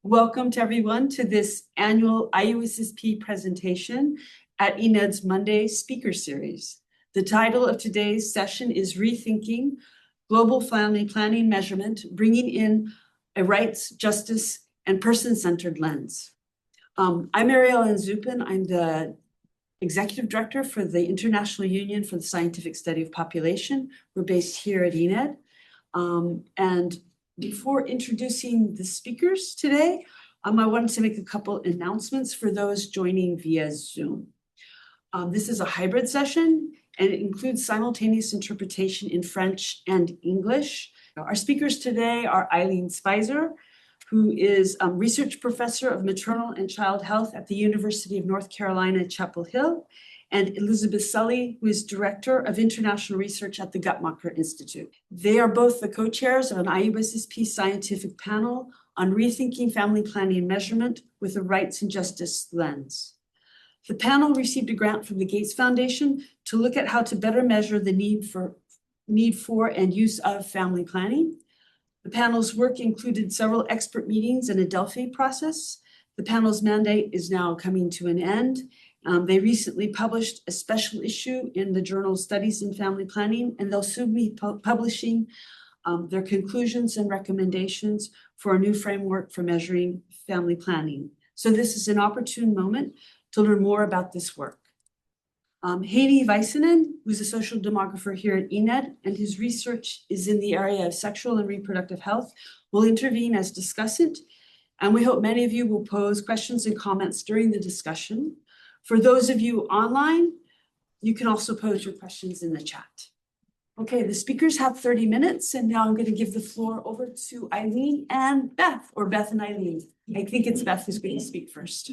Welcome to everyone to this annual IUSSP presentation at INED's Monday Speaker Series. The title of today's session is Rethinking Global Family Planning Measurement, Bringing in a Rights, Justice, and Person-Centered Lens. I'm Mary-Ellen Zupin. I'm the Executive Director for the International Union for the Scientific Study of Population. We're based here at INED. And before introducing the speakers today, I wanted to make a couple announcements for those joining via Zoom. This is a hybrid session, and it includes simultaneous interpretation in French and English. Our speakers today are Ilene Speizer, who is a research professor of maternal and child health at the University of North Carolina, Chapel Hill, and Elizabeth Sully, who is Director of International Research at the Guttmacher Institute. They are both the co-chairs of an IUSSP Scientific Panel on Rethinking Family Planning Measurement with a Rights and Justice Lens. The panel received a grant from the Gates Foundation to look at how to better measure the need for and use of family planning. The panel's work included several expert meetings and a Delphi process. The panel's mandate is now coming to an end. They recently published a special issue in the journal Studies in Family Planning, and they'll soon be publishing their conclusions and recommendations for a new framework for measuring family planning. So this is an opportune moment to learn more about this work. Heini Vaïsänen, who's a social demographer here at INED, and his research is in the area of sexual and reproductive health, will intervene as discussant, and we hope many of you will pose questions and comments during the discussion. For those of you online, you can also pose your questions in the chat. Okay, the speakers have 30 minutes, and now I'm going to give the floor over to Ilene and Beth, or Beth and Ilene. I think it's Beth who's going to speak first.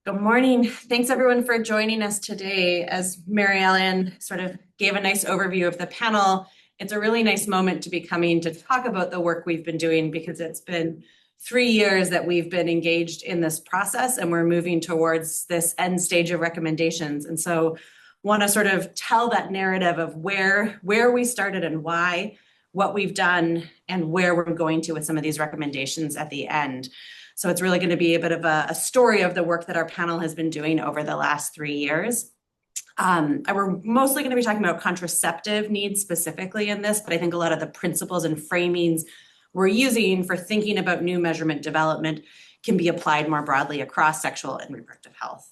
Good morning. Thanks everyone for joining us today. As Mary-Ellen sort of gave a nice overview of the panel, it's a really nice moment to be coming to talk about the work we've been doing, because it's been 3 years that we've been engaged in this process, and we're moving towards this end stage of recommendations. And so want to sort of tell that narrative of where we started and why, what we've done, and where we're going to with some of these recommendations at the end. So it's really going to be a bit of a story of the work that our panel has been doing over the last 3 years. We're mostly going to be talking about contraceptive needs specifically in this, but I think a lot of the principles and framings we're using for thinking about new measurement development can be applied more broadly across sexual and reproductive health.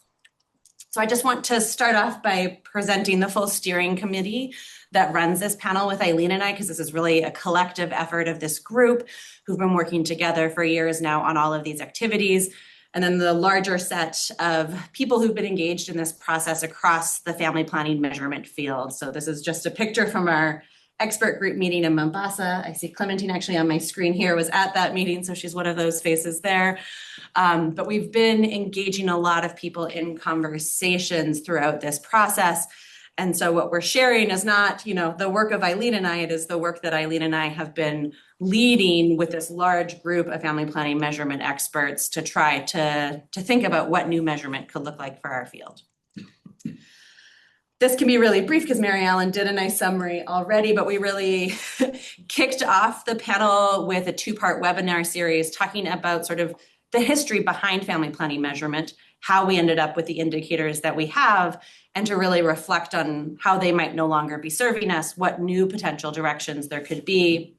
So I just want to start off by presenting the full steering committee that runs this panel with Ilene and I, because this is really a collective effort of this group who've been working together for years now on all of these activities. And then the larger set of people who've been engaged in this process across the family planning measurement field. So this is just a picture from our expert group meeting in Mombasa. I see Clementine actually on my screen here was at that meeting, so she's one of those faces there. But we've been engaging a lot of people in conversations throughout this process. And so what we're sharing is not, the work of Ilene and I, it is the work that Ilene and I have been leading with this large group of family planning measurement experts to try to think about what new measurement could look like for our field. This can be really brief because Mary-Ellen did a nice summary already, but we really kicked off the panel with a 2-part webinar series talking about sort of the history behind family planning measurement, how we ended up with the indicators that we have, and to really reflect on how they might no longer be serving us, what new potential directions there could be.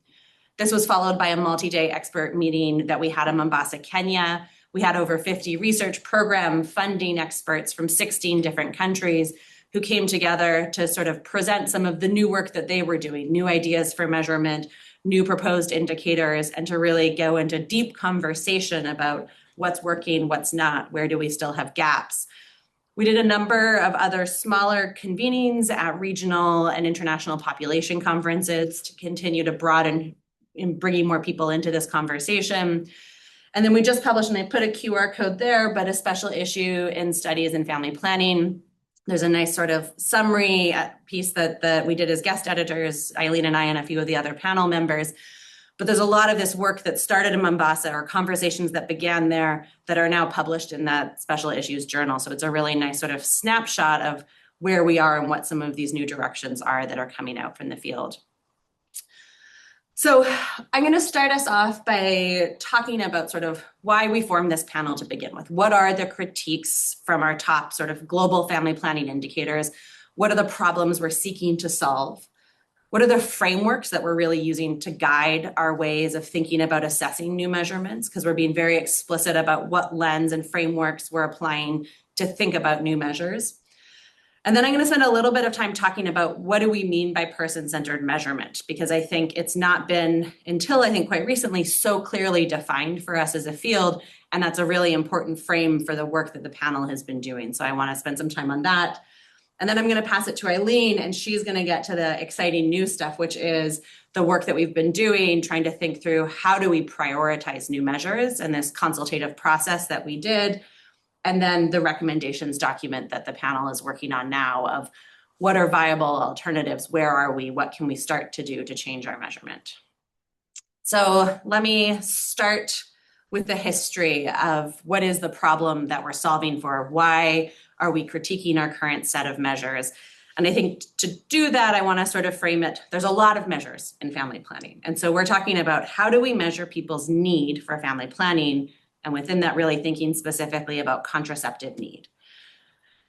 This was followed by a multi-day expert meeting that we had in Mombasa, Kenya. We had over 50 research program funding experts from 16 different countries who came together to sort of present some of the new work that they were doing, new ideas for measurement, new proposed indicators, and to really go into deep conversation about what's working, what's not, where do we still have gaps. We did a number of other smaller convenings at regional and international population conferences to continue to broaden in bringing more people into this conversation. And then we just published, and I put a QR code there, but a special issue in Studies in Family Planning. There's a nice sort of summary piece that we did as guest editors, Ilene and I and a few of the other panel members. But there's a lot of this work that started in Mombasa, or conversations that began there, that are now published in that special issues journal. So it's a really nice sort of snapshot of where we are and what some of these new directions are that are coming out from the field. So I'm going to start us off by talking about sort of why we formed this panel to begin with. What are the critiques from our top sort of global family planning indicators? What are the problems we're seeking to solve? What are the frameworks that we're really using to guide our ways of thinking about assessing new measurements? Because we're being very explicit about what lens and frameworks we're applying to think about new measures. And then I'm going to spend a little bit of time talking about what do we mean by person-centered measurement, because I think it's not been, until I think quite recently, so clearly defined for us as a field. And that's a really important frame for the work that the panel has been doing. So I want to spend some time on that. And then I'm going to pass it to Ilene, and she's going to get to the exciting new stuff, which is the work that we've been doing, trying to think through how do we prioritize new measures and this consultative process that we did. And then the recommendations document that the panel is working on now of what are viable alternatives, where are we, what can we start to do to change our measurement. So let me start with the history of what is the problem that we're solving for, why are we critiquing our current set of measures. And I think to do that, I want to sort of frame it, there's a lot of measures in family planning. And so we're talking about how do we measure people's need for family planning, and within that, really thinking specifically about contraceptive need.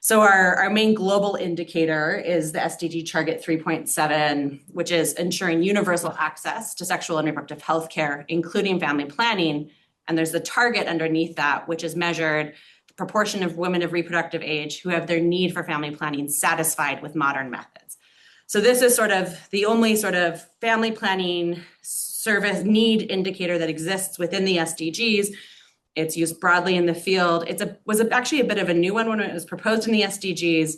So our main global indicator is the SDG target 3.7, which is ensuring universal access to sexual and reproductive health care, including family planning. And there's the target underneath that, which is measured the proportion of women of reproductive age who have their need for family planning satisfied with modern methods. So this is sort of the only sort of family planning service need indicator that exists within the SDGs. It's used broadly in the field. Was actually a bit of a new one when it was proposed in the SDGs,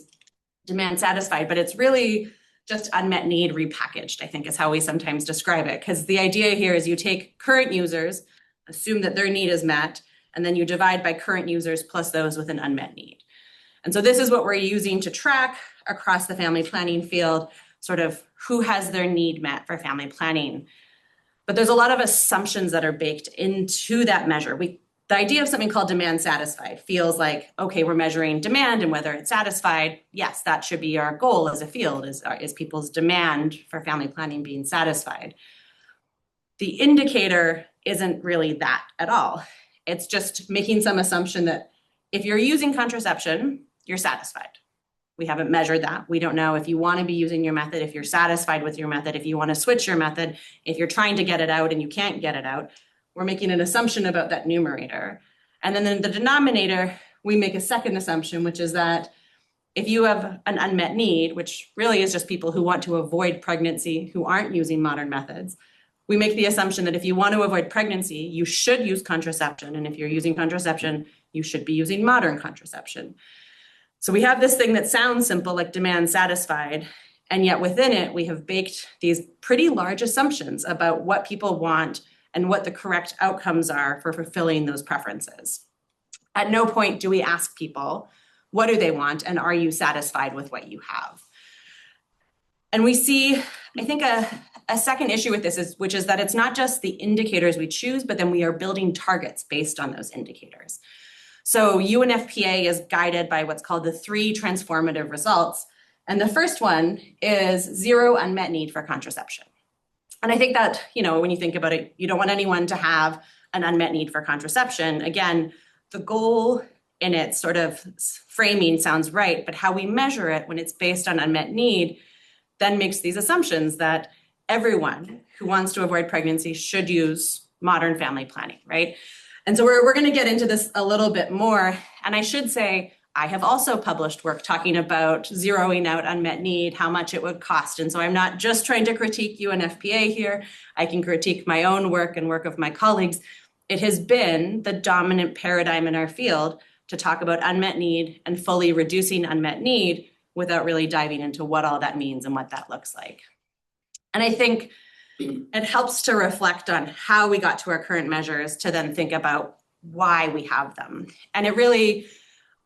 demand satisfied, but it's really just unmet need repackaged, I think is how we sometimes describe it. Because the idea here is you take current users, assume that their need is met, and then you divide by current users plus those with an unmet need. And so this is what we're using to track across the family planning field, sort of who has their need met for family planning. But there's a lot of assumptions that are baked into that measure. The idea of something called demand satisfied feels like, okay, we're measuring demand and whether it's satisfied. Yes, that should be our goal as a field, is people's demand for family planning being satisfied. The indicator isn't really that at all. It's just making some assumption that if you're using contraception, you're satisfied. We haven't measured that. We don't know if you want to be using your method, if you're satisfied with your method, if you want to switch your method, if you're trying to get it out and you can't get it out. We're making an assumption about that numerator. And then in the denominator, we make a second assumption, which is that if you have an unmet need, which really is just people who want to avoid pregnancy, who aren't using modern methods, we make the assumption that if you want to avoid pregnancy, you should use contraception. And if you're using contraception, you should be using modern contraception. So we have this thing that sounds simple, like demand satisfied, and yet within it, we have baked these pretty large assumptions about what people want and what the correct outcomes are for fulfilling those preferences. At no point do we ask people, what do they want, and are you satisfied with what you have? And we see, I think, a second issue with this which is that it's not just the indicators we choose, but then we are building targets based on those indicators. So UNFPA is guided by what's called the 3 transformative results. And the first one is 0 unmet need for contraception. And I think that, when you think about it, you don't want anyone to have an unmet need for contraception. Again, the goal in its sort of framing sounds right, but how we measure it when it's based on unmet need then makes these assumptions that everyone who wants to avoid pregnancy should use modern family planning, right? And so we're going to get into this a little bit more. And I should say, I have also published work talking about zeroing out unmet need, how much it would cost. And so I'm not just trying to critique UNFPA here. I can critique my own work and work of my colleagues. It has been the dominant paradigm in our field to talk about unmet need and fully reducing unmet need without really diving into what all that means and what that looks like. And I think it helps to reflect on how we got to our current measures to then think about why we have them. And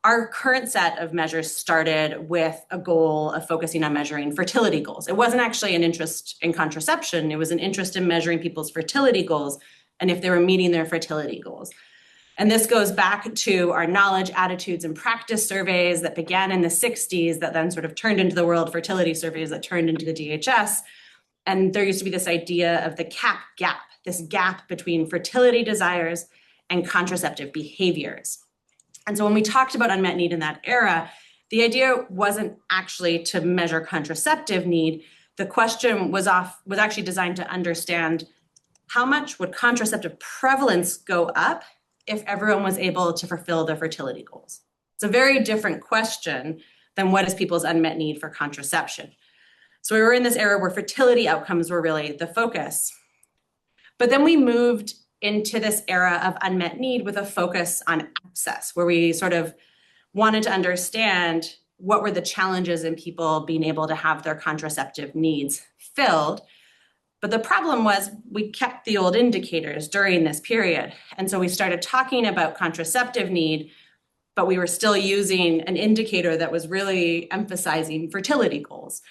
our current set of measures started with a goal of focusing on measuring fertility goals. It wasn't actually an interest in contraception. It was an interest in measuring people's fertility goals and if they were meeting their fertility goals. And this goes back to our knowledge, attitudes, and practice surveys that began in the 60s that then sort of turned into the World Fertility Surveys that turned into the DHS. And there used to be this idea of the CAP gap, this gap between fertility desires and contraceptive behaviors. And so when we talked about unmet need in that era, the idea wasn't actually to measure contraceptive need. The question was actually designed to understand how much would contraceptive prevalence go up if everyone was able to fulfill their fertility goals. It's a very different question than what is people's unmet need for contraception. So we were in this era where fertility outcomes were really the focus. But then we moved into this era of unmet need with a focus on access, where we sort of wanted to understand what were the challenges in people being able to have their contraceptive needs filled. But the problem was we kept the old indicators during this period. And so we started talking about contraceptive need, but we were still using an indicator that was really emphasizing fertility goals.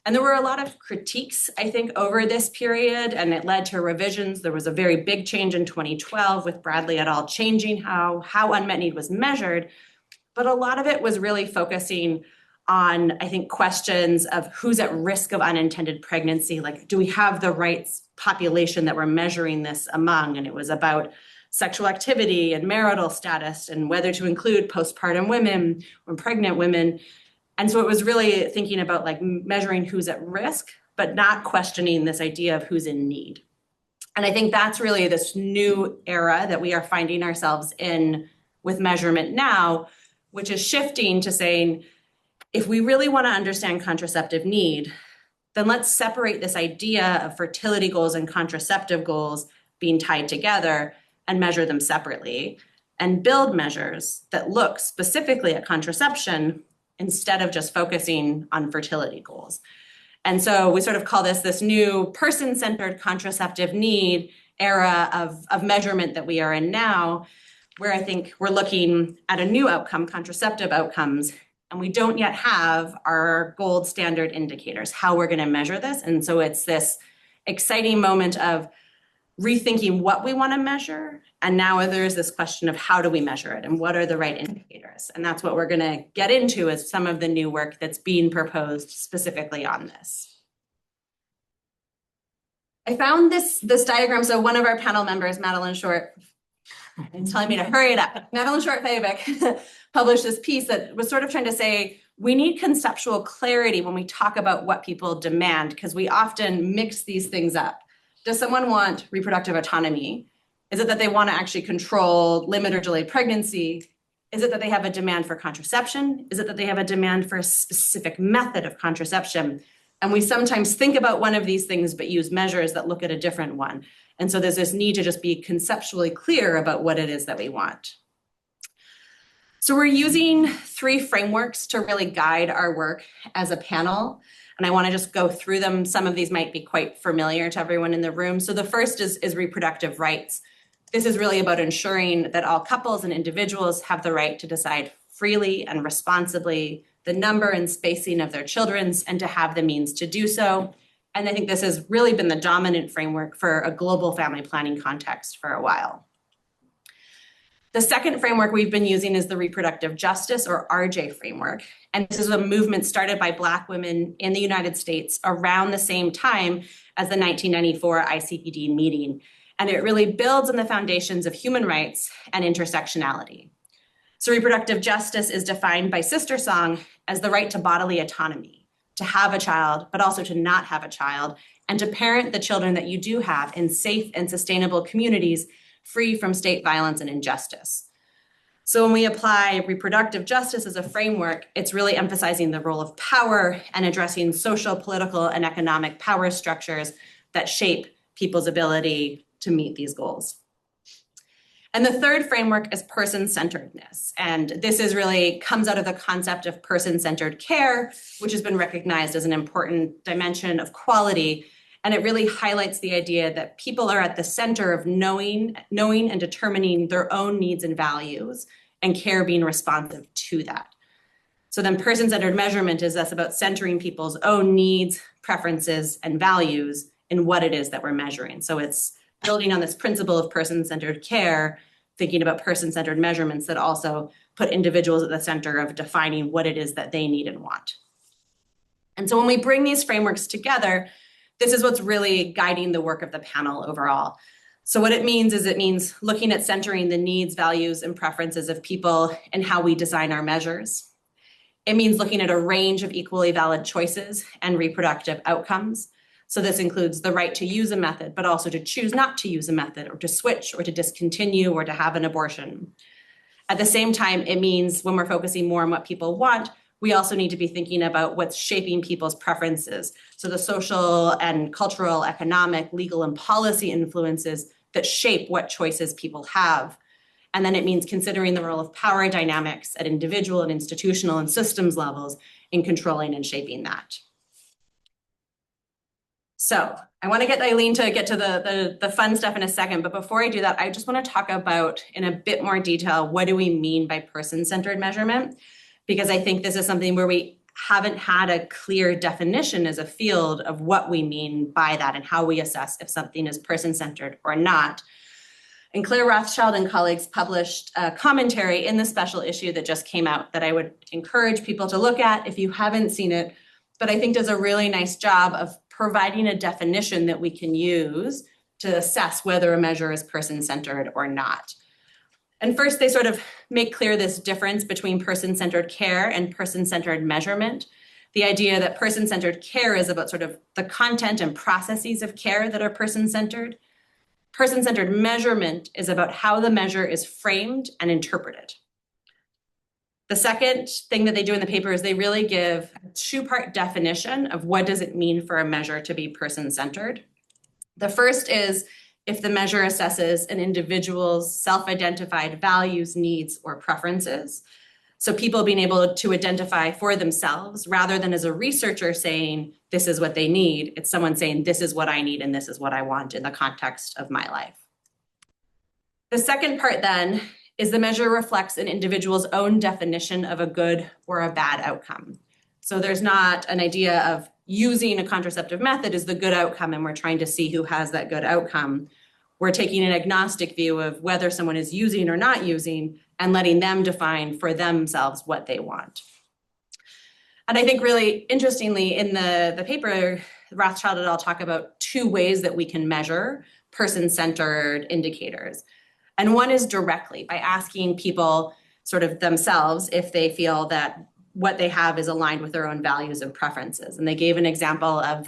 And there were a lot of critiques, I think, over this period, and it led to revisions. There was a very big change in 2012 with Bradley et al. Changing how unmet need was measured. But a lot of it was really focusing on, I think, questions of who's at risk of unintended pregnancy. Like, do we have the right population that we're measuring this among? And it was about sexual activity and marital status and whether to include postpartum women or pregnant women. And so it was really thinking about like measuring who's at risk, but not questioning this idea of who's in need. And I think that's really this new era that we are finding ourselves in with measurement now, which is shifting to saying, if we really want to understand contraceptive need, then let's separate this idea of fertility goals and contraceptive goals being tied together and measure them separately and build measures that look specifically at contraception instead of just focusing on fertility goals. And so we sort of call this new person-centered contraceptive need era of measurement that we are in now, where I think we're looking at a new outcome, contraceptive outcomes, and we don't yet have our gold standard indicators, how we're going to measure this. And so it's this exciting moment of rethinking what we want to measure. And now there's this question of how do we measure it and what are the right indicators? And that's what we're going to get into as some of the new work that's being proposed specifically on this. I found this diagram. So one of our panel members, Madeline Short, is telling me to hurry it up. Madeline Short-Fayevic published this piece that was sort of trying to say, we need conceptual clarity when we talk about what people demand, because we often mix these things up. Does someone want reproductive autonomy? Is it that they want to actually control, limit, or delay pregnancy? Is it that they have a demand for contraception? Is it that they have a demand for a specific method of contraception? And we sometimes think about one of these things, but use measures that look at a different one. And so there's this need to just be conceptually clear about what it is that we want. So we're using 3 frameworks to really guide our work as a panel. And I want to just go through them. Some of these might be quite familiar to everyone in the room. So the first is reproductive rights. This is really about ensuring that all couples and individuals have the right to decide freely and responsibly the number and spacing of their children and to have the means to do so. And I think this has really been the dominant framework for a global family planning context for a while. The second framework we've been using is the reproductive justice, or RJ framework. And this is a movement started by Black women in the United States around the same time as the 1994 ICPD meeting. And it really builds on the foundations of human rights and intersectionality. So reproductive justice is defined by Sister Song as the right to bodily autonomy, to have a child, but also to not have a child, and to parent the children that you do have in safe and sustainable communities free from state violence and injustice. So when we apply reproductive justice as a framework, it's really emphasizing the role of power and addressing social, political, and economic power structures that shape people's ability to meet these goals. And the third framework is person-centeredness. And this is really comes out of the concept of person-centered care, which has been recognized as an important dimension of quality. And it really highlights the idea that people are at the center of knowing and determining their own needs and values, and care being responsive to that. So then person-centered measurement is thus about centering people's own needs, preferences, and values in what it is that we're measuring. So it's building on this principle of person-centered care, thinking about person-centered measurements that also put individuals at the center of defining what it is that they need and want. And so when we bring these frameworks together, this is what's really guiding the work of the panel overall. So what it means is looking at centering the needs, values, and preferences of people and how we design our measures. It means looking at a range of equally valid choices and reproductive outcomes. So this includes the right to use a method, but also to choose not to use a method, or to switch, or to discontinue, or to have an abortion. At the same time, it means when we're focusing more on what people want, we also need to be thinking about what's shaping people's preferences. So the social and cultural, economic, legal, and policy influences that shape what choices people have. And then it means considering the role of power dynamics at individual and institutional and systems levels in controlling and shaping that. So I want to get Ilene to get to the fun stuff in a second, but before I do that, I just want to talk about in a bit more detail, what do we mean by person-centered measurement? Because I think this is something where we haven't had a clear definition as a field of what we mean by that and how we assess if something is person-centered or not. And Claire Rothschild and colleagues published a commentary in the special issue that just came out that I would encourage people to look at if you haven't seen it, but I think does a really nice job of providing a definition that we can use to assess whether a measure is person-centered or not. And first, they sort of make clear this difference between person-centered care and person-centered measurement. The idea that person-centered care is about sort of the content and processes of care that are person-centered. Person-centered measurement is about how the measure is framed and interpreted. The second thing that they do in the paper is they really give a two-part definition of what does it mean for a measure to be person-centered. The first is if the measure assesses an individual's self-identified values, needs, or preferences. So people being able to identify for themselves rather than as a researcher saying, this is what they need. It's someone saying, this is what I need and this is what I want in the context of my life. The second part then is the measure reflects an individual's own definition of a good or a bad outcome. So there's not an idea of using a contraceptive method is the good outcome and we're trying to see who has that good outcome. We're taking an agnostic view of whether someone is using or not using and letting them define for themselves what they want. And I think really interestingly in the paper, Rothschild et al. Talk about two ways that we can measure person-centered indicators. And one is directly by asking people sort of themselves if they feel that what they have is aligned with their own values and preferences. And they gave an example of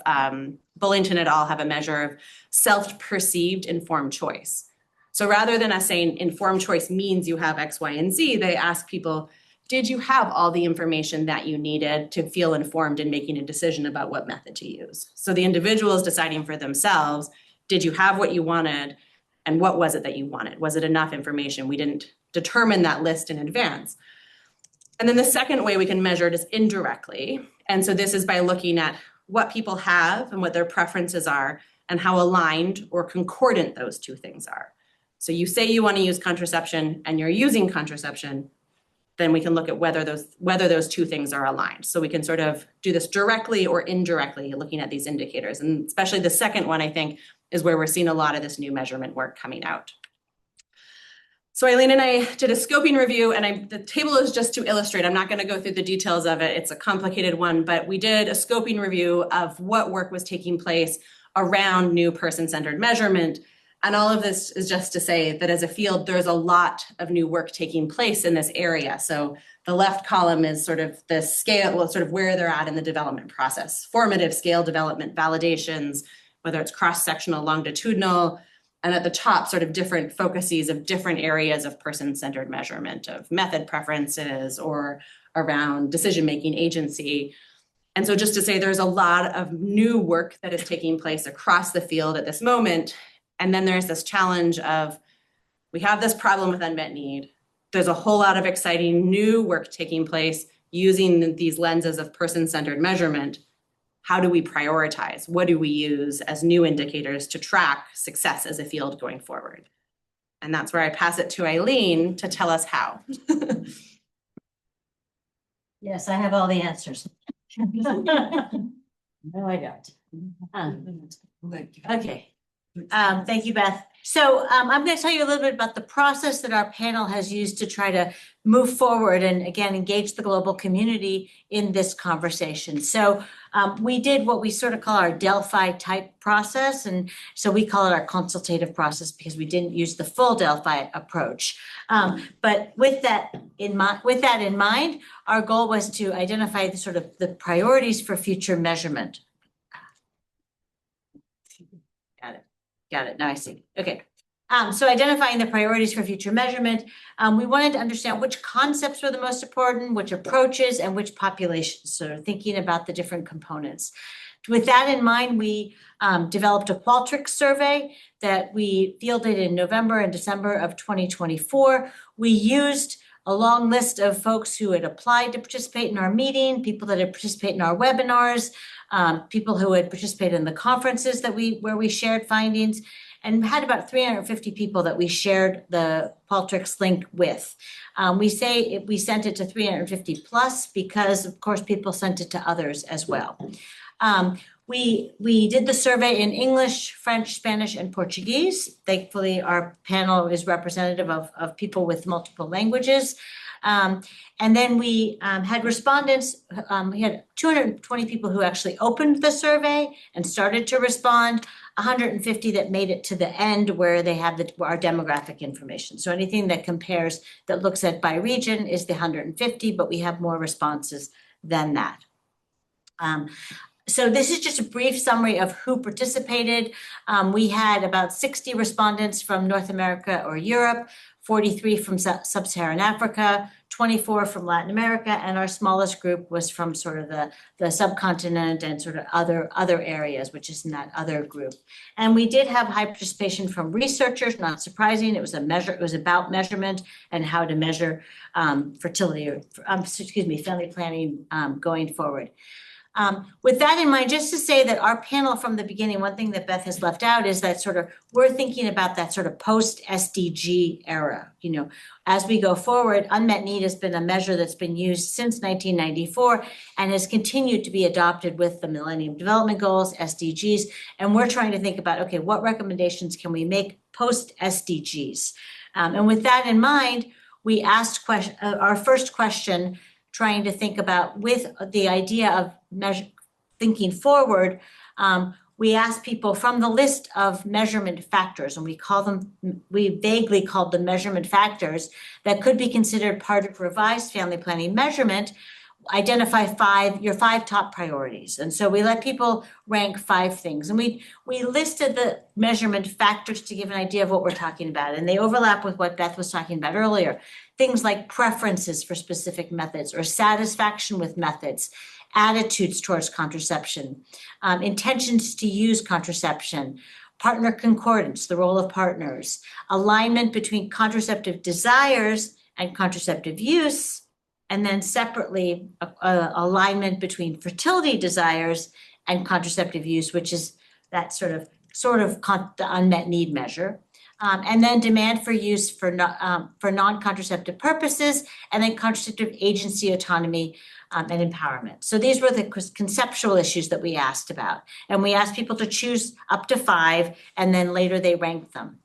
Bullington et al. Have a measure of self-perceived informed choice. So rather than us saying informed choice means you have X, Y, and Z, they ask people, did you have all the information that you needed to feel informed in making a decision about what method to use? So the individual is deciding for themselves, did you have what you wanted? And what was it that you wanted? Was it enough information? We didn't determine that list in advance. And then the second way we can measure it is indirectly. And so this is by looking at what people have and what their preferences are and how aligned or concordant those two things are. So you say you want to use contraception and you're using contraception, then we can look at whether those two things are aligned. So we can sort of do this directly or indirectly looking at these indicators. And especially the second one, I think, is where we're seeing a lot of this new measurement work coming out. So Ilene and I did a scoping review, and the table is just to illustrate. I'm not going to go through the details of it. It's a complicated one, but we did a scoping review of what work was taking place around new person-centered measurement. And all of this is just to say that as a field, there's a lot of new work taking place in this area. So the left column is sort of the scale, well, sort of where they're at in the development process, formative scale development validations, whether it's cross-sectional, longitudinal, and at the top, sort of different focuses of different areas of person-centered measurement of method preferences or around decision-making agency. And so just to say there's a lot of new work that is taking place across the field at this moment. And then there's this challenge of, we have this problem with unmet need. There's a whole lot of exciting new work taking place using these lenses of person-centered measurement. How do we prioritize? What do we use as new indicators to track success as a field going forward? And that's where I pass it to Ilene to tell us how. Yes, I have all the answers. No, I don't. Okay. Thank you, Beth. So I'm going to tell you a little bit about the process that our panel has used to try to move forward and again, engage the global community in this conversation. So We did what we sort of call our Delphi type process. And so we call it our consultative process because we didn't use the full Delphi approach. But with that in mind, our goal was to identify the priorities for future measurement. Got it. Now I see. Okay. So identifying the priorities for future measurement, we wanted to understand which concepts were the most important, which approaches, and which populations. So thinking about the different components. With that in mind, we developed a Qualtrics survey that we fielded in November and December of 2024. We used a long list of folks who had applied to participate in our meeting, people that had participated in our webinars, people who had participated in the conferences where we shared findings, and had about 350 people that we shared the Qualtrics link with. We sent it to 350 plus because, of course, people sent it to others as well. We did the survey in English, French, Spanish, and Portuguese. Thankfully, our panel is representative of people with multiple languages. And then we had respondents, we had 220 people who actually opened the survey and started to respond, 150 that made it to the end where they have our demographic information. So anything that compares, that looks at by region is the 150, but we have more responses than that. So this is just a brief summary of who participated. We had about 60 respondents from North America or Europe, 43 from Sub-Saharan Africa, 24 from Latin America, and our smallest group was from sort of the subcontinent and sort of other areas, which is in that other group. And we did have high participation from researchers, not surprising. It was about measurement and how to measure fertility, or family planning going forward. With that in mind, just to say that our panel from the beginning, one thing that Beth has left out is that we're thinking about that sort of post-SDG era. As we go forward, unmet need has been a measure that's been used since 1994 and has continued to be adopted with the Millennium Development Goals, SDGs. And we're trying to think about, okay, what recommendations can we make post-SDGs? And with that in mind, we asked our first question, trying to think about, with the idea of thinking forward, we asked people from the list of measurement factors, and we vaguely called them measurement factors that could be considered part of revised family planning measurement, identify your five top priorities. And so we let people rank 5 things. And we listed the measurement factors to give an idea of what we're talking about. And they overlap with what Beth was talking about earlier. Things like preferences for specific methods or satisfaction with methods, attitudes towards contraception, intentions to use contraception, partner concordance, the role of partners, alignment between contraceptive desires and contraceptive use, and then separately, alignment between fertility desires and contraceptive use, which is that sort of the unmet need measure. And then demand for use for non-contraceptive purposes, and then contraceptive agency, autonomy, and empowerment. So these were the conceptual issues that we asked about. And we asked people to choose up to 5, and then later they ranked them.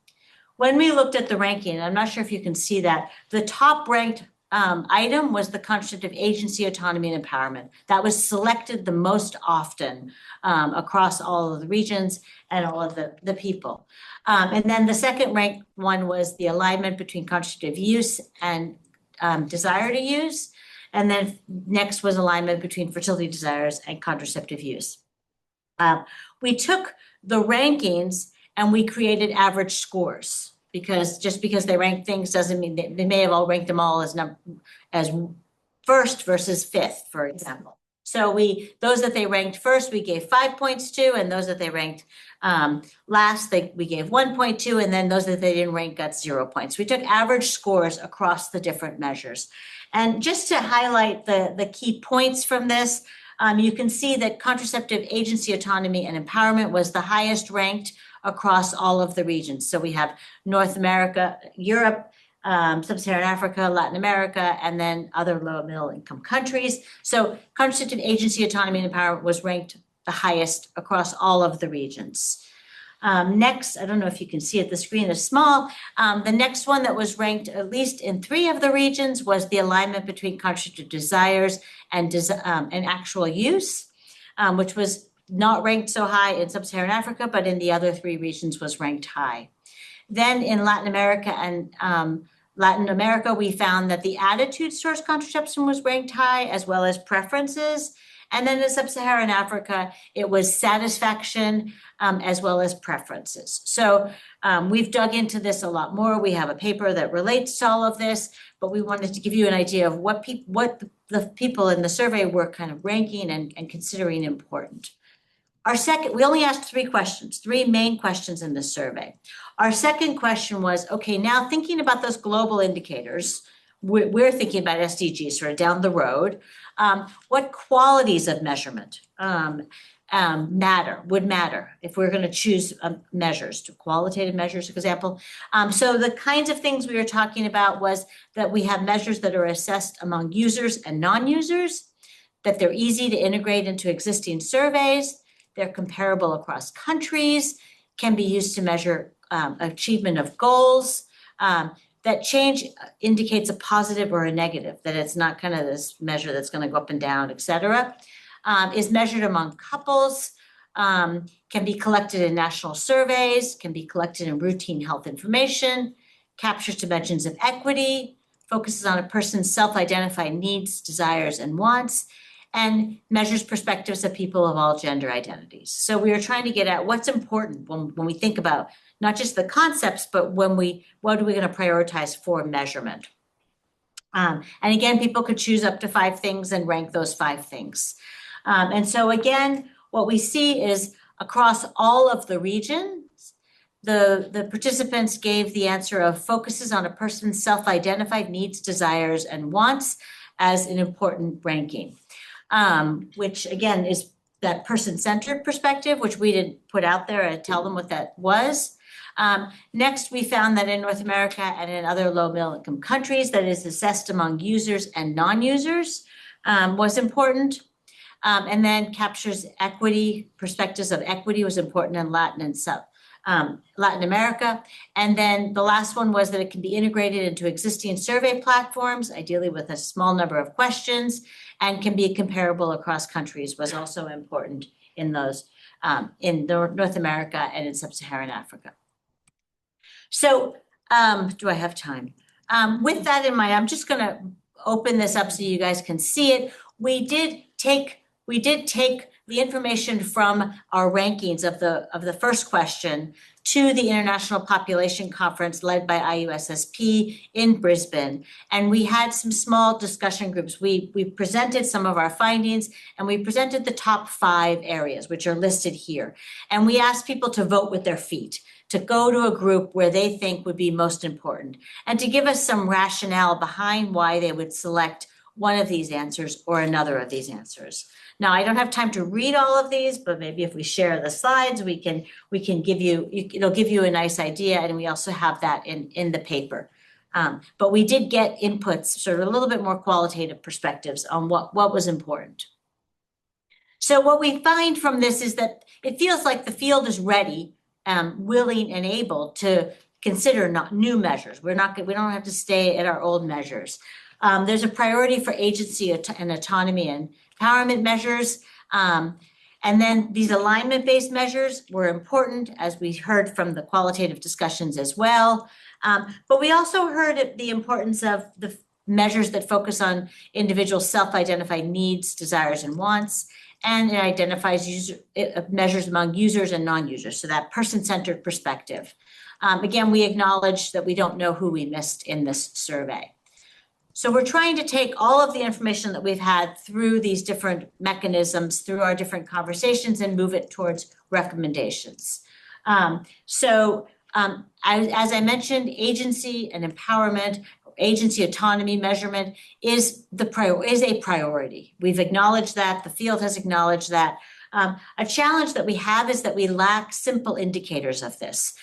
When we looked at the ranking, and I'm not sure if you can see that, the top ranked item was the contraceptive agency, autonomy, and empowerment. That was selected the most often across all of the regions and all of the people. And then the second ranked one was the alignment between contraceptive use and desire to use. And then next was alignment between fertility desires and contraceptive use. We took the rankings and we created average scores, because just because they rank things doesn't mean they may have all ranked them all as first versus 5th, for example. So those that they ranked first, we gave 5 points to, and those that they ranked last, we gave 1.2, and then those that they didn't rank got 0 points. We took average scores across the different measures. And just to highlight the key points from this, you can see that contraceptive agency, autonomy, and empowerment was the highest ranked across all of the regions. So we have North America, Europe, Sub-Saharan Africa, Latin America, and then other low and middle income countries. So contraceptive agency, autonomy, and empowerment was ranked the highest across all of the regions. Next, I don't know if you can see it, the screen is small. The next one that was ranked at least in 3 of the regions was the alignment between contraceptive desires and actual use. which was not ranked so high in sub-Saharan Africa, but in the other 3 regions was ranked high. Then in Latin America, we found that the attitudes towards contraception was ranked high, as well as preferences. And then in sub-Saharan Africa, it was satisfaction, as well as preferences. So we've dug into this a lot more. We have a paper that relates to all of this, but we wanted to give you an idea of what the people in the survey were kind of ranking and considering important. We only asked 3 questions, 3 main questions in this survey. Our second question was, okay, now thinking about those global indicators, we're thinking about SDGs sort of down the road. What qualities of measurement would matter if we're going to choose measures, to qualitative measures, for example. So the kinds of things we were talking about was that we have measures that are assessed among users and non-users, that they're easy to integrate into existing surveys, they're comparable across countries, can be used to measure achievement of goals, that change indicates a positive or a negative, that it's not kind of this measure that's going to go up and down, et cetera, is measured among couples, can be collected in national surveys, can be collected in routine health information, captures dimensions of equity, focuses on a person's self-identified needs, desires, and wants, and measures perspectives of people of all gender identities. So we are trying to get at what's important when we think about not just the concepts, but what are we going to prioritize for measurement? And again, people could choose up to 5 things and rank those 5 things. And so again, what we see is across all of the regions, the participants gave the answer of focuses on a person's self-identified needs, desires, and wants as an important ranking. Which again is that person-centered perspective, which we didn't put out there and tell them what that was. Next, we found that in North America and in other low-middle-income countries, that is assessed among users and non-users was important. And then captures equity, perspectives of equity was important in Latin America. And then the last one was that it can be integrated into existing survey platforms, ideally with a small number of questions, and can be comparable across countries was also important in those in North America and in sub-Saharan Africa. So do I have time? With that in mind, I'm just going to open this up so you guys can see it. We did take the information from our rankings of the first question to the International Population Conference led by IUSSP in Brisbane. And we had some small discussion groups. We presented some of our findings and we presented the top 5 areas, which are listed here. And we asked people to vote with their feet, to go to a group where they think would be most important, and to give us some rationale behind why they would select one of these answers or another of these answers. Now, I don't have time to read all of these, but maybe if we share the slides, we can give you, it'll give you a nice idea, and we also have that in the paper. But we did get inputs, sort of a little bit more qualitative perspectives on what was important. So what we find from this is that it feels like the field is ready, willing and able to consider new measures. We don't have to stay at our old measures. There's a priority for agency and autonomy and empowerment measures. And then these alignment-based measures were important, as we heard from the qualitative discussions as well. But we also heard the importance of the measures that focus on individual self-identified needs, desires, and wants, and it identifies measures among users and non-users, so that person-centered perspective. Again, we acknowledge that we don't know who we missed in this survey. So we're trying to take all of the information that we've had through these different mechanisms, through our different conversations, and move it towards recommendations. As I mentioned, agency and empowerment, agency autonomy measurement is a priority. We've acknowledged that, the field has acknowledged that. A challenge that we have is that we lack simple indicators of this.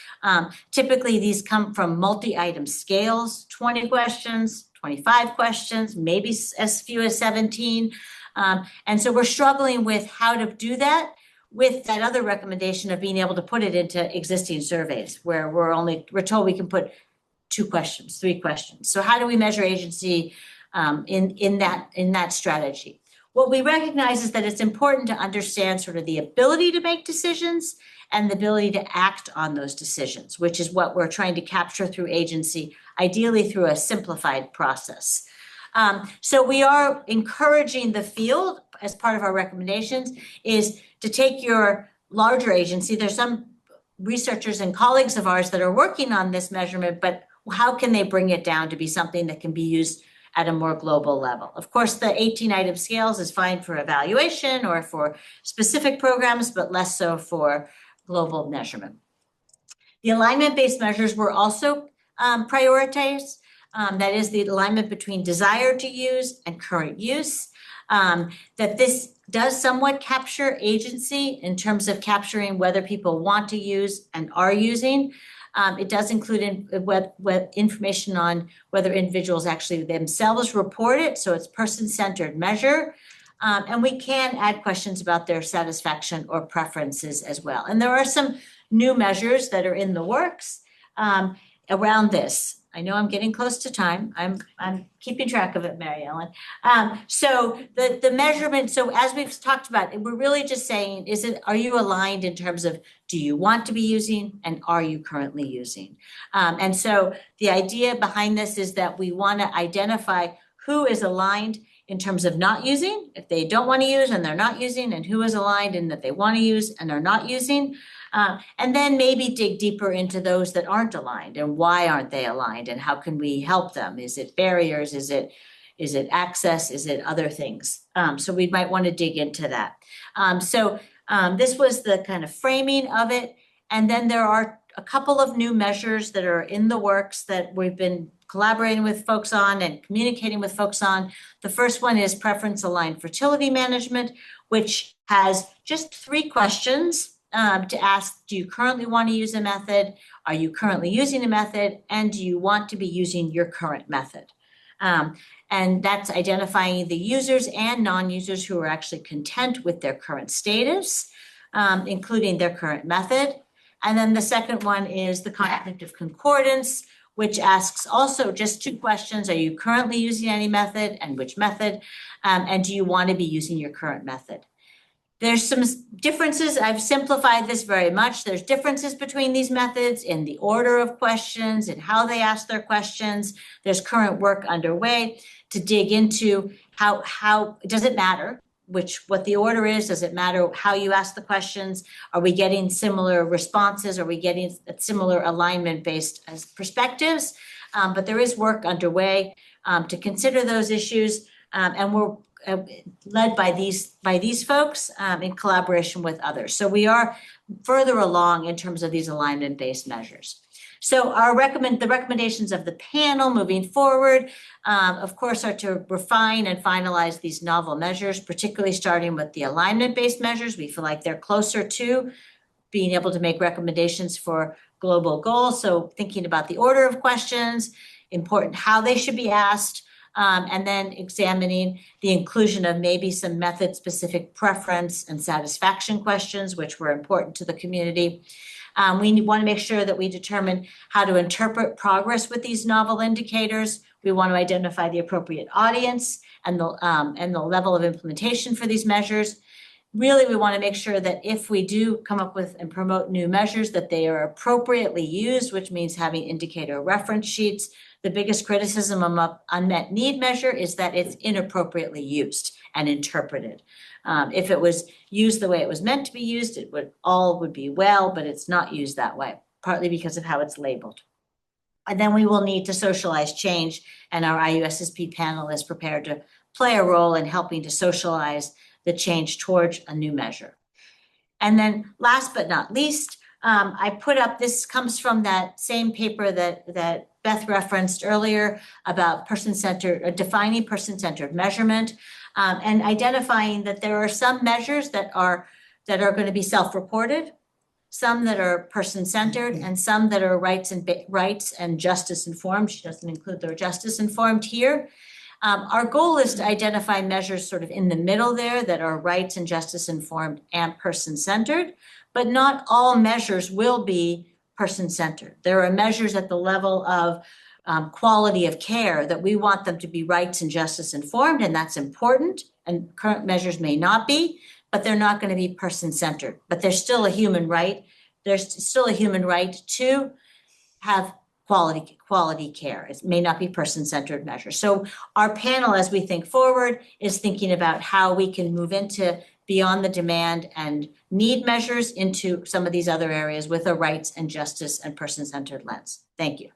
Typically, these come from multi-item scales, 20 questions, 25 questions, maybe as few as 17. And so we're struggling with how to do that with that other recommendation of being able to put it into existing surveys where we're told we can put 2 questions, 3 questions. So how do we measure agency in that strategy? what we recognize is that it's important to understand sort of the ability to make decisions and the ability to act on those decisions, which is what we're trying to capture through agency, ideally through a simplified process. So we are encouraging the field as part of our recommendations is to take your larger agency. There's some researchers and colleagues of ours that are working on this measurement, but how can they bring it down to be something that can be used at a more global level? Of course, the 18-item scales is fine for evaluation or for specific programs, but less so for global measurement. The alignment-based measures were also prioritized. That is the alignment between desire to use and current use. That this does somewhat capture agency in terms of capturing whether people want to use and are using. It does include information on whether individuals actually themselves report it, so it's person-centered measure. And we can add questions about their satisfaction or preferences as well. And there are some new measures that are in the works around this. I know I'm getting close to time. I'm keeping track of it, Mary Ellen. So the measurement, so as we've talked about, we're really just saying, are you aligned in terms of do you want to be using and are you currently using? And so the idea behind this is that we want to identify who is aligned in terms of not using, if they don't want to use and they're not using, and who is aligned in that they want to use and are not using. And then maybe dig deeper into those that aren't aligned and why aren't they aligned and how can we help them? Is it barriers? Is it access? Is it other things? So we might want to dig into that. This was the kind of framing of it. And then there are a couple of new measures that are in the works that we've been collaborating with folks on and communicating with folks on. The first one is preference aligned fertility management, which has just 3 questions to ask, do you currently want to use a method? Are you currently using a method? And do you want to be using your current method? And that's identifying the users and non-users who are actually content with their current status, including their current method. And then the second one is the concept of concordance, which asks also just 2 questions. Are you currently using any method and which method? And do you want to be using your current method? There's some differences. I've simplified this very much. There's differences between these methods in the order of questions and how they ask their questions. There's current work underway to dig into how does it matter what the order is? Does it matter how you ask the questions? Are we getting similar responses? Are we getting similar alignment based as perspectives? But there is work underway to consider those issues, and we're led by these folks in collaboration with others. So we are further along in terms of these alignment-based measures. So the recommendations of the panel moving forward, of course, are to refine and finalize these novel measures, particularly starting with the alignment-based measures. We feel like they're closer to being able to make recommendations for global goals. So thinking about the order of questions, important how they should be asked, and then examining the inclusion of maybe some method-specific preference and satisfaction questions, which were important to the community. We want to make sure that we determine how to interpret progress with these novel indicators. We want to identify the appropriate audience and the level of implementation for these measures. Really, we want to make sure that if we do come up with and promote new measures, that they are appropriately used, which means having indicator reference sheets. The biggest criticism of unmet need measure is that it's inappropriately used and interpreted. If it was used the way it was meant to be used, it would be well, but it's not used that way, partly because of how it's labeled. And then we will need to socialize change, and our IUSSP panel is prepared to play a role in helping to socialize the change towards a new measure. And then last but not least, I put up, this comes from that same paper that Beth referenced earlier about person-centered, defining person-centered measurement, and identifying that there are some measures that are going to be self-reported, some that are person-centered, and some that are rights and justice informed. She doesn't include the justice informed here. Our goal is to identify measures sort of in the middle there that are rights and justice informed and person-centered, but not all measures will be person-centered. There are measures at the level of quality of care that we want them to be rights and justice informed, and that's important and current measures may not be, but they're not going to be person-centered. But there's still a human right. There's still a human right to have quality care. It may not be person-centered measures. So our panel, as we think forward, is thinking about how we can move into beyond the demand and need measures into some of these other areas with a rights and justice and person-centered lens. Thank you.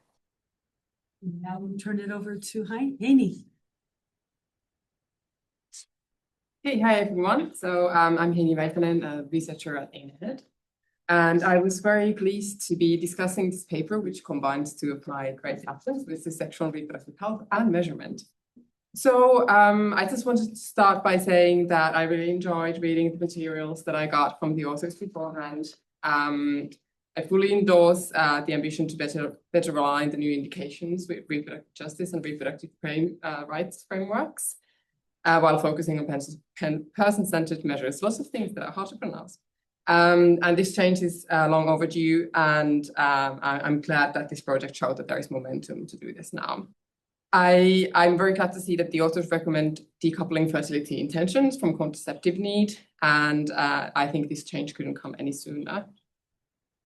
Now we'll turn it over to Heini. Hey, hi everyone. So I'm Heini, a researcher at INED. And I was very pleased to be discussing this paper, which combines two applied great subjects, which is sexual and reproductive health and measurement. So I just wanted to start by saying that I really enjoyed reading the materials that I got from the authors beforehand. I fully endorse the ambition to better align the new indications with reproductive justice and reproductive rights frameworks, while focusing on person-centered measures. Lots of things that are hard to pronounce. And this change is long overdue, and I'm glad that this project showed that there is momentum to do this now. I'm very glad to see that the authors recommend decoupling fertility intentions from contraceptive need, and I think this change couldn't come any sooner.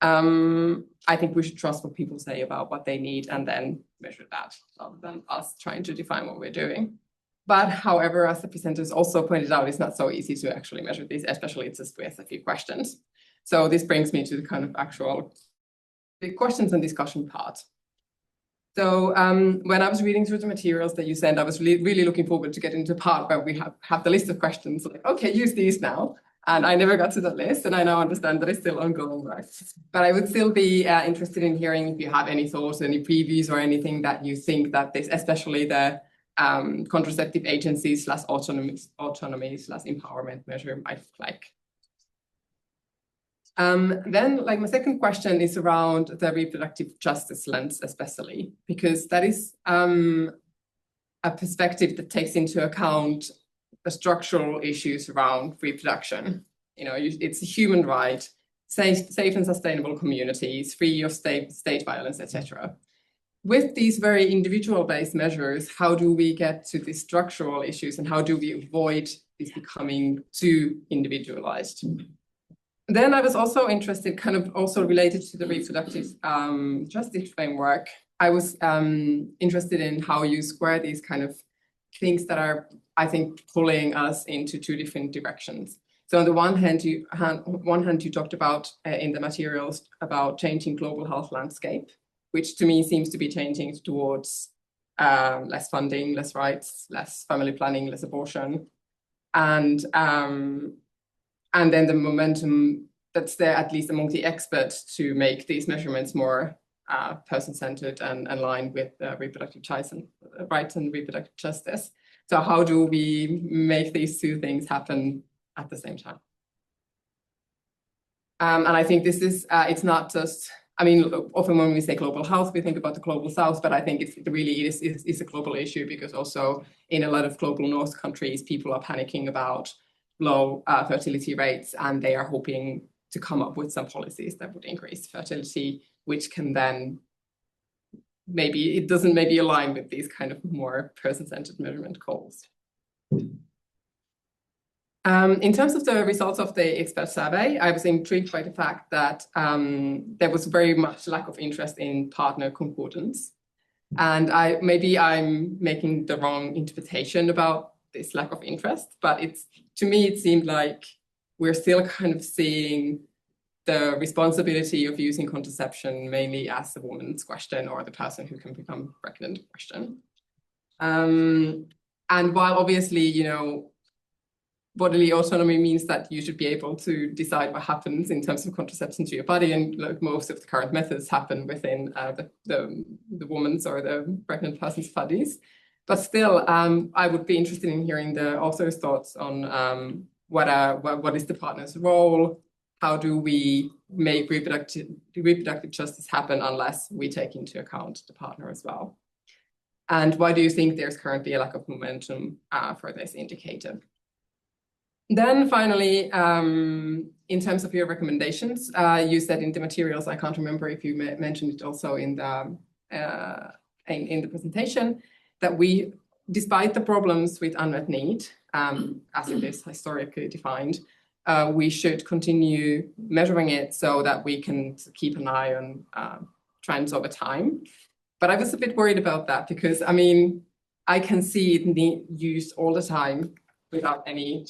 I think we should trust what people say about what they need and then measure that, rather than us trying to define what we're doing. But however, as the presenters also pointed out, it's not so easy to actually measure these, especially just with a few questions. So this brings me to the kind of actual the questions and discussion part. So when I was reading through the materials that you sent, I was really looking forward to get into the part where we have the list of questions, like, okay, use these now. And I never got to that list, and I now understand that it's still ongoing work. But I would still be interested in hearing if you have any thoughts, any previews, or anything that you think that this, especially the contraceptive agencies / autonomy / empowerment measure might look like. Then, like, my second question is around the reproductive justice lens, especially because that is a perspective that takes into account the structural issues around reproduction. You know, it's a human right, safe and sustainable communities, free of state violence, etc. With these very individual-based measures, how do we get to these structural issues, and how do we avoid this becoming too individualized? Then I was also interested, kind of also related to the reproductive justice framework, I was interested in how you square these kind of things that are, I think, pulling us into two different directions. So on the one hand, you talked about in the materials about changing global health landscape, which to me seems to be changing towards less funding, less rights, less family planning, less abortion, and then the momentum that's there, at least among the experts, to make these measurements more person-centered and aligned with reproductive rights and reproductive justice. So how do we make these two things happen at the same time? And I think this is, it's not just, I mean, often when we say global health, we think about the global south, but I think it really is a global issue, because also in a lot of global north countries, people are panicking about low fertility rates, and they are hoping to come up with some policies that would increase fertility, which can then it doesn't align with these kind of more person-centered measurement goals. In terms of the results of the expert survey, I was intrigued by the fact that there was very much lack of interest in partner concordance. And maybe I'm making the wrong interpretation about this lack of interest, but to me, it seemed like we're still kind of seeing the responsibility of using contraception mainly as the woman's question, or the person who can become pregnant question. And while obviously, you know, bodily autonomy means that you should be able to decide what happens in terms of contraception to your body, and like most of the current methods happen within the woman's or the pregnant person's bodies. But still, I would be interested in hearing the author's thoughts on what is the partner's role. How do we make reproductive justice happen unless we take into account the partner as well? And why do you think there's currently a lack of momentum for this indicator? Then finally, in terms of your recommendations, you said in the materials, I can't remember if you mentioned it also in the presentation, that we despite the problems with unmet need, as it is historically defined, we should continue measuring it so that we can keep an eye on trends over time. But I was a bit worried about that because, I mean, I can see it used all the time without any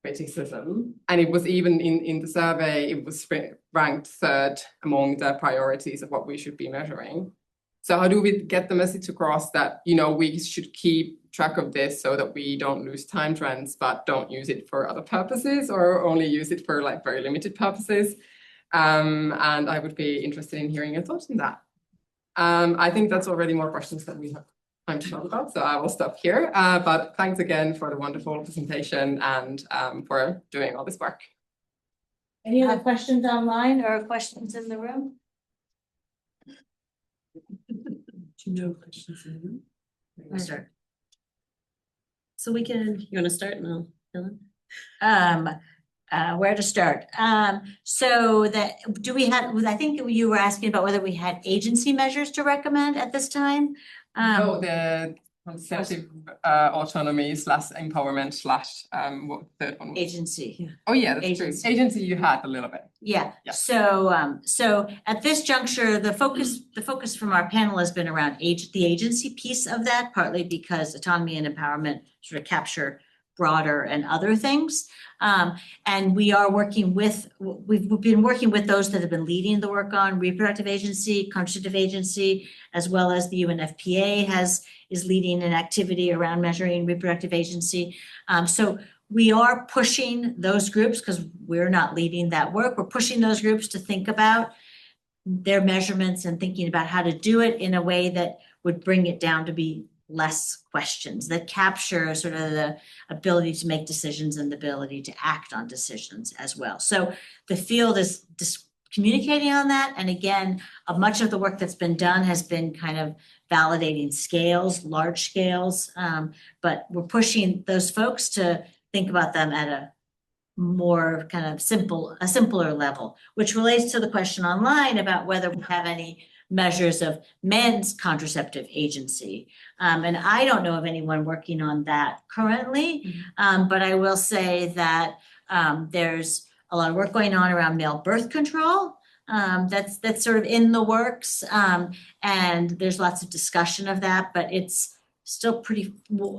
criticism. And it was even in the survey, it was ranked third among the priorities of what we should be measuring. So how do we get the message across that, you know, we should keep track of this so that we don't lose time trends, but don't use it for other purposes or only use it for like very limited purposes? And I would be interested in hearing your thoughts on that. I think that's already more questions than we have time to talk about, so I will stop here. But thanks again for the wonderful presentation and for doing all this work. Any other questions online or questions in the room? No questions in the room. So we can, you want to start now, Ilene? Where to start? So that, do we have, I think you were asking about whether we had agency measures to recommend at this time? No, the conceptive autonomy / empowerement / what third one was? Agency. Oh yeah, that's Agency. true. Agency you had a little bit. Yeah, Yeah. so at this juncture, the focus from our panel has been around the agency piece of that, partly because autonomy and empowerment sort of capture broader and other things. And we are working with, we've been working with those that have been leading the work on reproductive agency, contraceptive agency, as well as the UNFPA is leading an activity around measuring reproductive agency. So we are pushing those groups, because we're not leading that work, we're pushing those groups to think about their measurements and thinking about how to do it in a way that would bring it down to be less questions, that capture sort of the ability to make decisions and the ability to act on decisions as well. So the field is communicating on that. And again, much of the work that's been done has been kind of validating scales, large scales, but we're pushing those folks to think about them at a more kind of simpler level, which relates to the question online about whether we have any measures of men's contraceptive agency. And I don't know of anyone working on that currently, but I will say that there's a lot of work going on around male birth control. That's sort of in the works, and there's lots of discussion of that, but it's still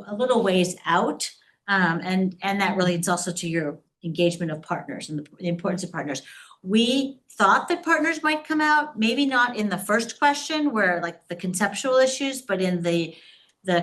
a little ways out. And that relates also to your engagement of partners and the importance of partners. We thought that partners might come out, maybe not in the first question where like the conceptual issues, but in the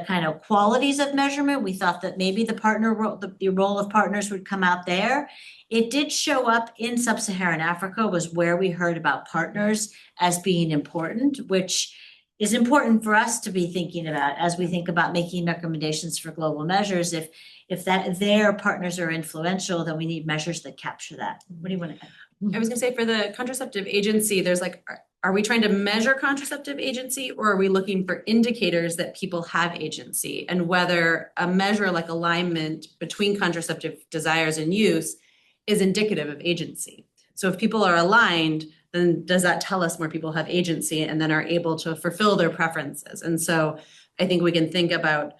kind of qualities of measurement. We thought that maybe the partner role, the role of partners would come out there. It did show up in sub-Saharan Africa, was where we heard about partners as being important, which is important for us to be thinking about as we think about making recommendations for global measures. If their partners are influential, then we need measures that capture that. What do you want to add? I was gonna say for the contraceptive agency, there's like, are we trying to measure contraceptive agency, or are we looking for indicators that people have agency, and whether a measure like alignment between contraceptive desires and use is indicative of agency? So if people are aligned, then does that tell us more people have agency and then are able to fulfill their preferences? And so I think we can think about,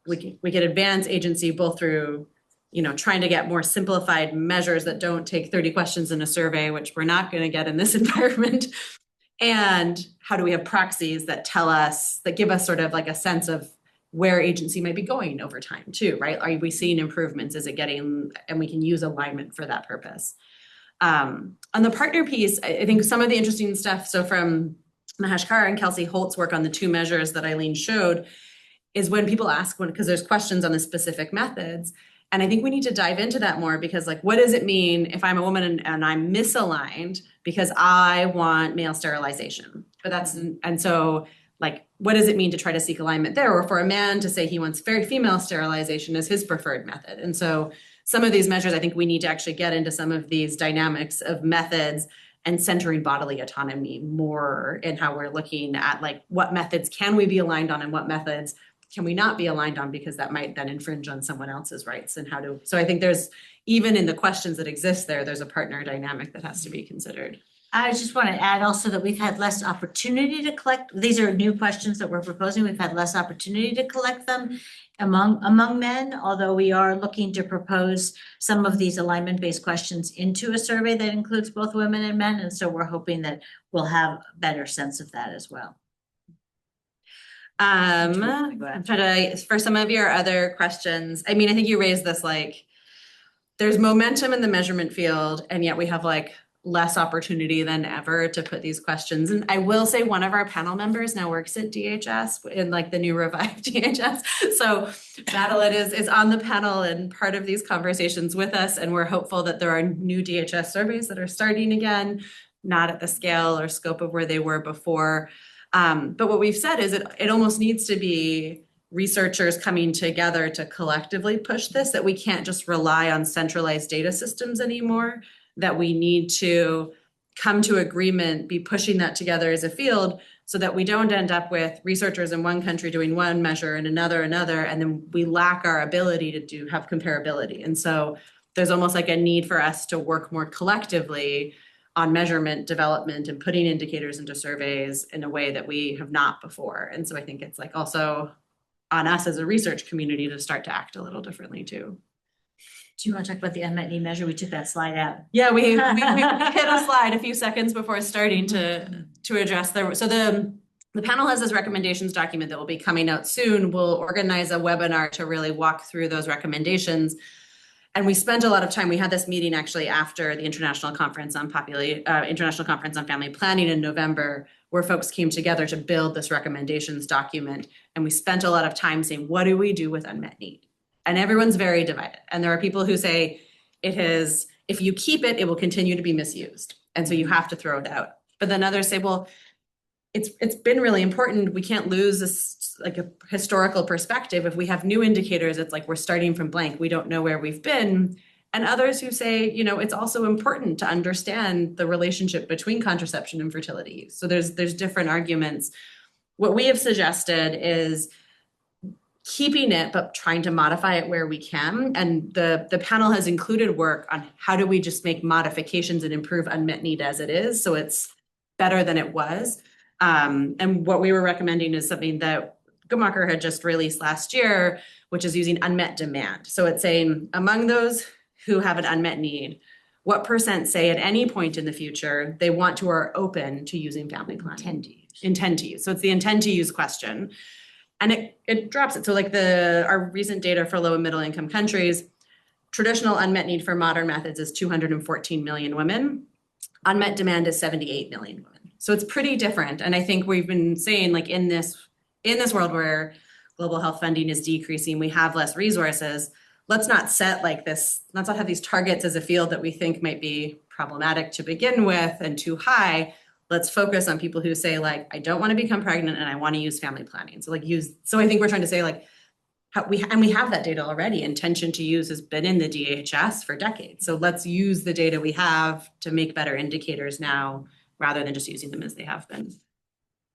we can advance agency both through, you know, trying to get more simplified measures that don't take 30 questions in a survey, which we're not going to get in this environment. And how do we have proxies that tell us, that give us sort of like a sense of where agency might be going over time too, right? Are we seeing improvements? Is it getting, and we can use alignment for that purpose. On the partner piece, I think some of the interesting stuff, so from Mahesh Kar and Kelsey Holt's work on the two measures that Ilene showed, is when people ask, because there's questions on the specific methods. And I think we need to dive into that more, because like, what does it mean if I'm a woman and I'm misaligned because I want male sterilization? But and so like, what does it mean to try to seek alignment there? Or for a man to say he wants very female sterilization as his preferred method. And so some of these measures, I think we need to actually get into some of these dynamics of methods and centering bodily autonomy more in how we're looking at like, what methods can we be aligned on and what methods can we not be aligned on, because that might then infringe on someone else's rights, and how so I think there's, even in the questions that exist there's a partner dynamic that has to be considered. I just want to add also that we've had less opportunity to collect. These are new questions that we're proposing. We've had less opportunity to collect them among men, although we are looking to propose some of these alignment-based questions into a survey that includes both women and men. And so we're hoping that we'll have a better sense of that as well. I'm trying to, for some of your other questions, I mean, I think you raised this, like, there's momentum in the measurement field, and yet we have like less opportunity than ever to put these questions. And I will say one of our panel members now works at DHS in like the new revived DHS. So Madeline is on the panel and part of these conversations with us. And we're hopeful that there are new DHS surveys that are starting again, not at the scale or scope of where they were before. But what we've said is it almost needs to be researchers coming together to collectively push this, that we can't just rely on centralized data systems anymore, that we need to come to agreement, be pushing that together as a field so that we don't end up with researchers in one country doing one measure and another, and then we lack our ability to have comparability. And so there's almost like a need for us to work more collectively on measurement development and putting indicators into surveys in a way that we have not before. And so I think it's like also on us as a research community to start to act a little differently too. Do you want to talk about the unmet need measure? We took that slide out. Yeah, we hit a slide a few seconds before starting to address the panel has this recommendations document that will be coming out soon. We'll organize a webinar to really walk through those recommendations. And we spent a lot of time, we had this meeting actually after the International Conference on Family Planning in November, where folks came together to build this recommendations document. And we spent a lot of time saying, what do we do with unmet need? And everyone's very divided. And there are people who say if you keep it, it will continue to be misused. And so you have to throw it out. But then others say, well, it's been really important. We can't lose this like a historical perspective. If we have new indicators, it's like we're starting from blank. We don't know where we've been. And others who say, it's also important to understand the relationship between contraception and fertility. So there's different arguments. What we have suggested is keeping it, but trying to modify it where we can. And the panel has included work on how do we just make modifications and improve unmet need as it is, so it's better than it was. And what we were recommending is something that Guttmacher had just released last year, which is using unmet demand. So it's saying among those who have an unmet need, what % say at any point in the future they want to or are open to using family planning? Intend to use. So it's the intend to use question. And it drops it. So like our recent data for low and middle income countries, traditional unmet need for modern methods is 214 million women. Unmet demand is 78 million women. So it's pretty different. And I think we've been saying like in this world where global health funding is decreasing, we have less resources. Let's not set like this, let's not have these targets as a field that we think might be problematic to begin with and too high. Let's focus on people who say like, I don't want to become pregnant and I want to use family planning. So I think we're trying to say like, we have that data already. Intention to use has been in the DHS for decades. So let's use the data we have to make better indicators now, rather than just using them as they have been.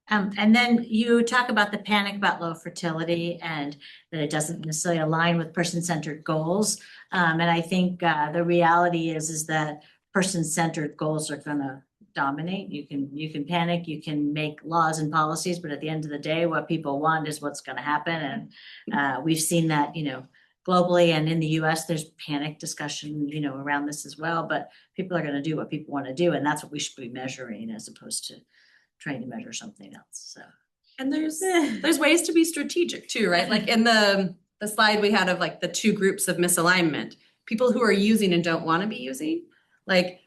And then you talk about the panic about low fertility and that it doesn't necessarily align with person-centered goals. And I think the reality is that person-centered goals are going to dominate. You can panic, you can make laws and policies, but at the end of the day, what people want is what's going to happen. And we've seen that, globally and in the US, there's panic discussion, around this as well, but people are going to do what people want to do. And that's what we should be measuring as opposed to trying to measure something else. So, and there's ways to be strategic too, right? Like in the slide we had of like the two groups of misalignment, people who are using and don't want to be using, like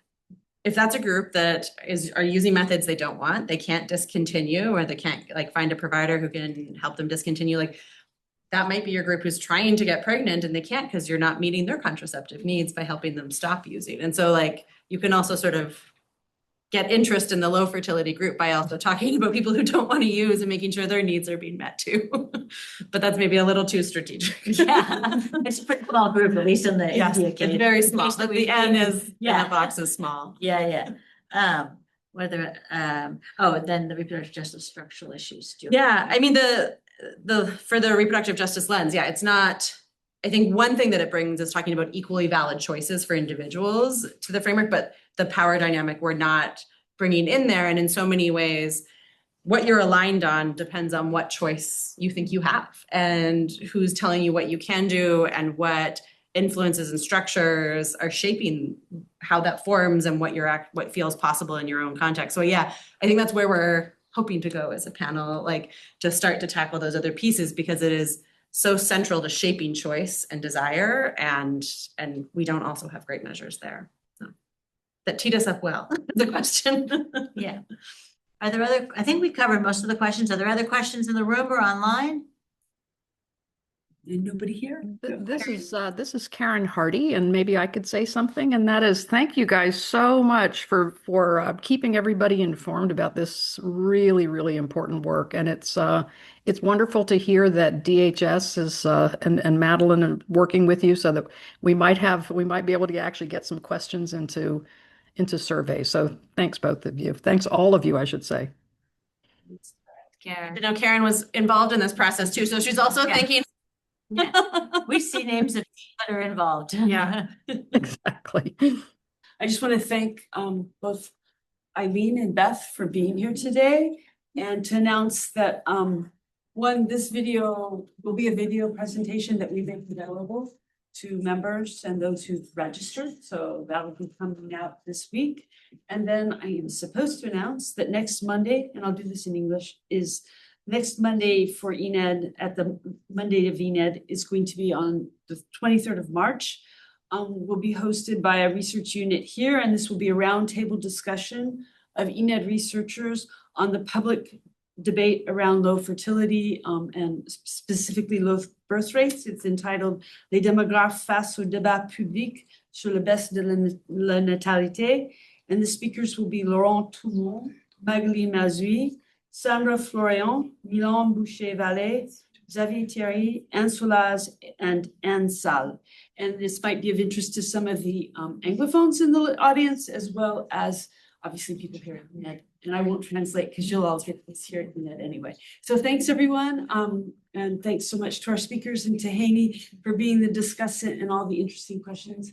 if that's a group that are using methods they don't want, they can't discontinue, or they can't like find a provider who can help them discontinue, like that might be your group who's trying to get pregnant and they can't because you're not meeting their contraceptive needs by helping them stop using. And so like you can also sort of get interest in the low fertility group by also talking about people who don't want to use and making sure their needs are being met too. But that's maybe a little too strategic. Yeah, it's a pretty small group, at least in the India case. It's very small. But the N is, the box is small. Yeah. Then the reproductive justice structural issues. Yeah, I mean for the reproductive justice lens, it's not, I think one thing that it brings is talking about equally valid choices for individuals to the framework, but the power dynamic, we're not bringing in there. And in so many ways, what you're aligned on depends on what choice you think you have and who's telling you what you can do and what influences and structures are shaping how that forms and what feels possible in your own context. So yeah, I think that's where we're hoping to go as a panel, like to start to tackle those other pieces because it is so central to shaping choice and desire, and we don't also have great measures there. So that teed us up well, the question. Yeah. Are there other, I think we covered most of the questions. Are there other questions in the room or online? And nobody here? This is Karen Hardy, and maybe I could say something, and that is thank you guys so much for keeping everybody informed about this really, really important work. And it's wonderful to hear that DHS is and Madeline are working with you so that we might be able to actually get some questions into surveys. So thanks both of you. Thanks all of you, I should say. Karen. I know Karen was involved in this process too, so she's also thinking. Yeah. We see names of people that are involved. Yeah. Exactly. I just want to thank both Ilene and Beth for being here today and to announce that this video will be a video presentation that we make available to members and those who've registered. So that will be coming out this week. And then I am supposed to announce that next Monday, and I'll do this in English, is next Monday for INED, at the Monday of INED, is going to be on the 23rd of March. Will be hosted by a research unit here, and this will be a roundtable discussion of INED researchers on the public debate around low fertility and specifically low birth rates. It's entitled Les démographes face au débat public sur la baisse de la natalité. And the speakers will be Laurent Toulon, Magali Mazui, Sandra Florian, Milan Boucher-Vallée, Xavier Thierry, Anne Solaz, and Anne Salle. And this might be of interest to some of the Anglophones in the audience, as well as obviously people here at INED. And I won't translate because you'll all get this here at INED anyway. So thanks everyone. And thanks so much to our speakers and to Heini for being the discussant and all the interesting questions.